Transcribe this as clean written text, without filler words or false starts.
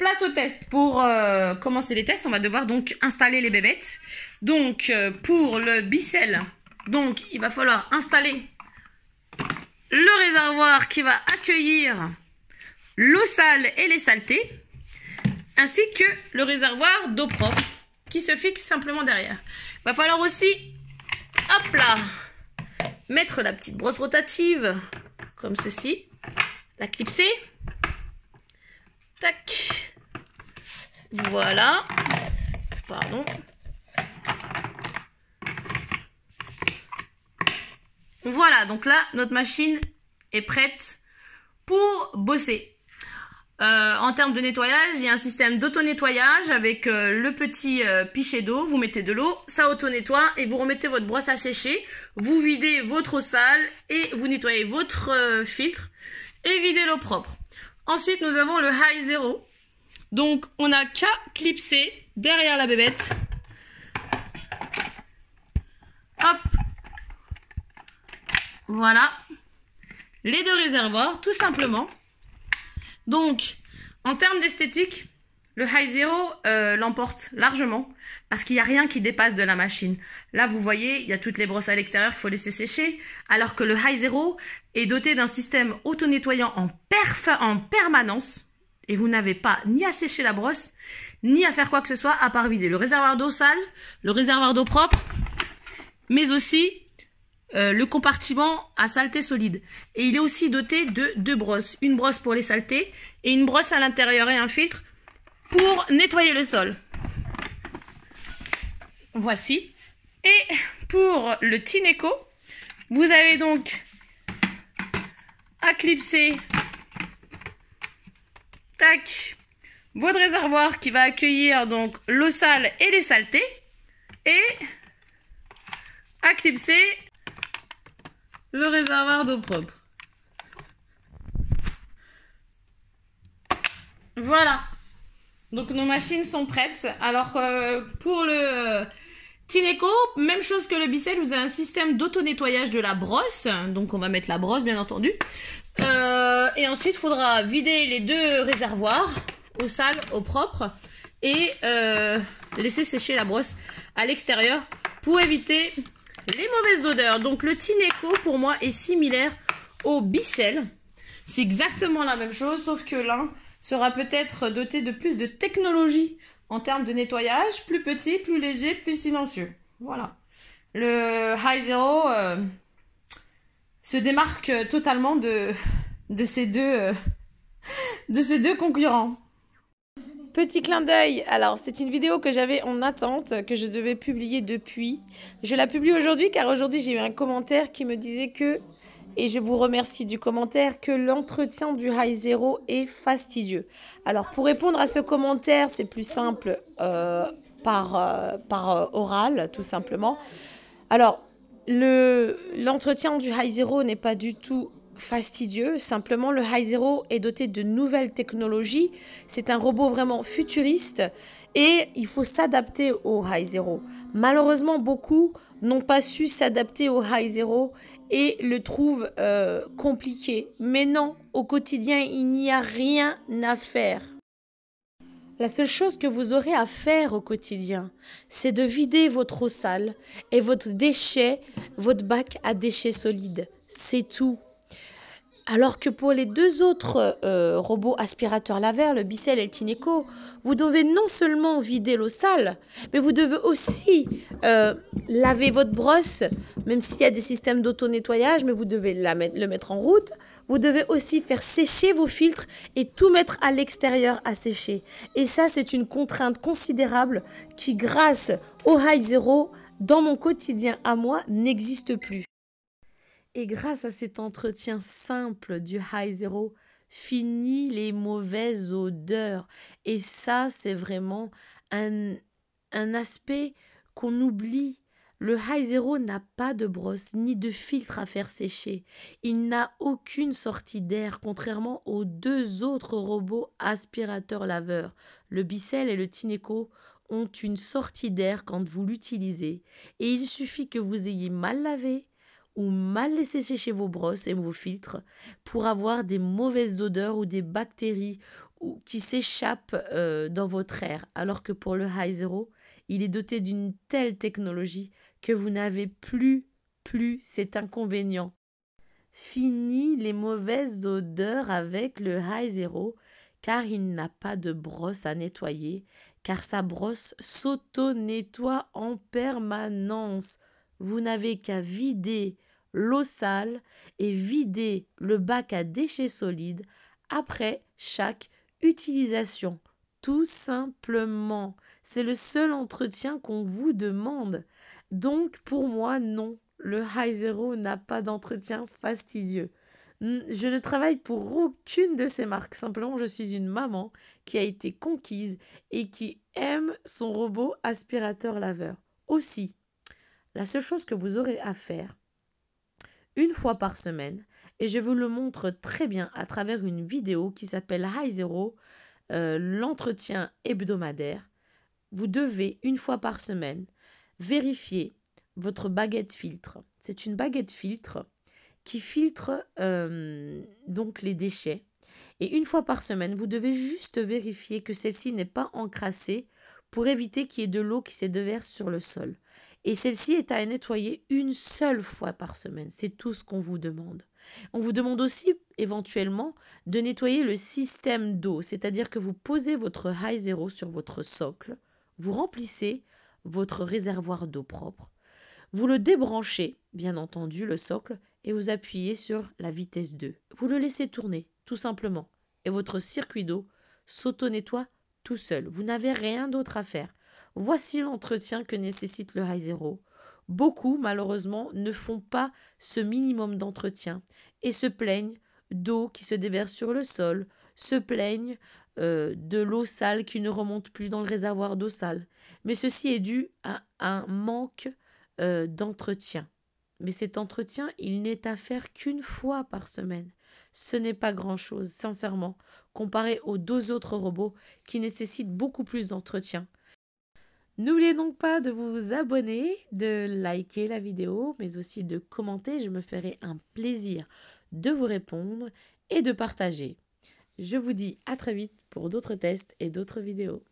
place au test. Pour commencer les tests, on va devoir donc installer les bébêtes. Donc, pour le Bicel, donc il va falloir installer le réservoir qui va accueillir l'eau sale et les saletés, ainsi que le réservoir d'eau propre qui se fixe simplement derrière. Il va falloir aussi, hop là, mettre la petite brosse rotative, comme ceci, la clipser. Tac. Voilà. Pardon. Voilà, donc là, notre machine est prête pour bosser. En termes de nettoyage, il y a un système d'auto-nettoyage avec le petit pichet d'eau. Vous mettez de l'eau, ça auto-nettoie et vous remettez votre brosse à sécher. Vous videz votre eau sale et vous nettoyez votre filtre et videz l'eau propre. Ensuite, nous avons le High Zero. Donc, on n'a qu'à clipser derrière la bébête. Hop. Voilà. Les deux réservoirs, tout simplement. Donc, en termes d'esthétique, le High Zero l'emporte largement parce qu'il n'y a rien qui dépasse de la machine. Là, vous voyez, il y a toutes les brosses à l'extérieur qu'il faut laisser sécher, alors que le High Zero est doté d'un système auto-nettoyant en permanence et vous n'avez pas ni à sécher la brosse, ni à faire quoi que ce soit à part vider le réservoir d'eau sale, le réservoir d'eau propre, mais aussi le compartiment à saleté solide. Et il est aussi doté de deux brosses. Une brosse pour les saletés et une brosse à l'intérieur et un filtre pour nettoyer le sol. Voici. Et pour le Tineco, vous avez donc à clipser tac, votre réservoir qui va accueillir donc l'eau sale et les saletés et à clipser le réservoir d'eau propre. Voilà. Donc nos machines sont prêtes. Alors pour le Tineco, même chose que le Bicel, vous avez un système d'auto-nettoyage de la brosse. Donc on va mettre la brosse bien entendu. Et ensuite il faudra vider les deux réservoirs, eau sale, eau propre. Et laisser sécher la brosse à l'extérieur pour éviter les mauvaises odeurs. Donc le Tineco pour moi est similaire au Bicel. C'est exactement la même chose, sauf que l'un sera peut-être doté de plus de technologie en termes de nettoyage, plus petit, plus léger, plus silencieux. Voilà. Le High Zero se démarque totalement de ces deux concurrents. Petit clin d'œil, alors c'est une vidéo que j'avais en attente, que je devais publier depuis. Je la publie aujourd'hui car aujourd'hui j'ai eu un commentaire qui me disait que, et je vous remercie du commentaire, que l'entretien du High Zero est fastidieux. Alors pour répondre à ce commentaire, c'est plus simple par oral tout simplement. Alors l'entretien du High Zero n'est pas du tout fastidieux, simplement le High Zero est doté de nouvelles technologies, c'est un robot vraiment futuriste et il faut s'adapter au High Zero. Malheureusement, beaucoup n'ont pas su s'adapter au High Zero et le trouvent compliqué. Mais non, au quotidien, il n'y a rien à faire. La seule chose que vous aurez à faire au quotidien, c'est de vider votre eau sale et votre déchet, votre bac à déchets solides. C'est tout. Alors que pour les deux autres robots aspirateurs laveurs, le Bicel et le Tineco, vous devez non seulement vider l'eau sale, mais vous devez aussi laver votre brosse, même s'il y a des systèmes d'auto-nettoyage, mais vous devez le mettre en route. Vous devez aussi faire sécher vos filtres et tout mettre à l'extérieur à sécher. Et ça, c'est une contrainte considérable qui, grâce au High Zero, dans mon quotidien à moi, n'existe plus. Et grâce à cet entretien simple du High Zero, fini les mauvaises odeurs. Et ça, c'est vraiment un aspect qu'on oublie. Le High Zero n'a pas de brosse ni de filtre à faire sécher. Il n'a aucune sortie d'air, contrairement aux deux autres robots aspirateurs-laveurs. Le Bicel et le Tineco ont une sortie d'air quand vous l'utilisez. Et il suffit que vous ayez mal lavé ou mal laisser sécher vos brosses et vos filtres pour avoir des mauvaises odeurs ou des bactéries ou qui s'échappe dans votre air. Alors que pour le High Zero, il est doté d'une telle technologie que vous n'avez plus cet inconvénient. Fini les mauvaises odeurs avec le High Zero, car il n'a pas de brosse à nettoyer, car sa brosse s'auto-nettoie en permanence. Vous n'avez qu'à vider l'eau sale et vider le bac à déchets solides après chaque utilisation. Tout simplement. C'est le seul entretien qu'on vous demande. Donc pour moi, non. Le High Zero n'a pas d'entretien fastidieux. Je ne travaille pour aucune de ces marques. Simplement, je suis une maman qui a été conquise et qui aime son robot aspirateur-laveur. Aussi, la seule chose que vous aurez à faire, une fois par semaine, et je vous le montre très bien à travers une vidéo qui s'appelle High Zero, l'entretien hebdomadaire, vous devez, une fois par semaine, vérifier votre baguette filtre. C'est une baguette filtre qui filtre donc les déchets. Et une fois par semaine, vous devez juste vérifier que celle-ci n'est pas encrassée pour éviter qu'il y ait de l'eau qui se déverse sur le sol. Et celle-ci est à nettoyer une seule fois par semaine. C'est tout ce qu'on vous demande. On vous demande aussi éventuellement de nettoyer le système d'eau, c'est-à-dire que vous posez votre High Zero sur votre socle, vous remplissez votre réservoir d'eau propre, vous le débranchez, bien entendu, le socle, et vous appuyez sur la vitesse 2. Vous le laissez tourner, tout simplement, et votre circuit d'eau s'auto-nettoie tout seul. Vous n'avez rien d'autre à faire. Voici l'entretien que nécessite le High Zero. Beaucoup, malheureusement, ne font pas ce minimum d'entretien et se plaignent d'eau qui se déverse sur le sol, se plaignent de l'eau sale qui ne remonte plus dans le réservoir d'eau sale. Mais ceci est dû à un manque d'entretien. Mais cet entretien, il n'est à faire qu'une fois par semaine. Ce n'est pas grand-chose, sincèrement, comparé aux deux autres robots qui nécessitent beaucoup plus d'entretien. N'oubliez donc pas de vous abonner, de liker la vidéo, mais aussi de commenter. Je me ferai un plaisir de vous répondre et de partager. Je vous dis à très vite pour d'autres tests et d'autres vidéos.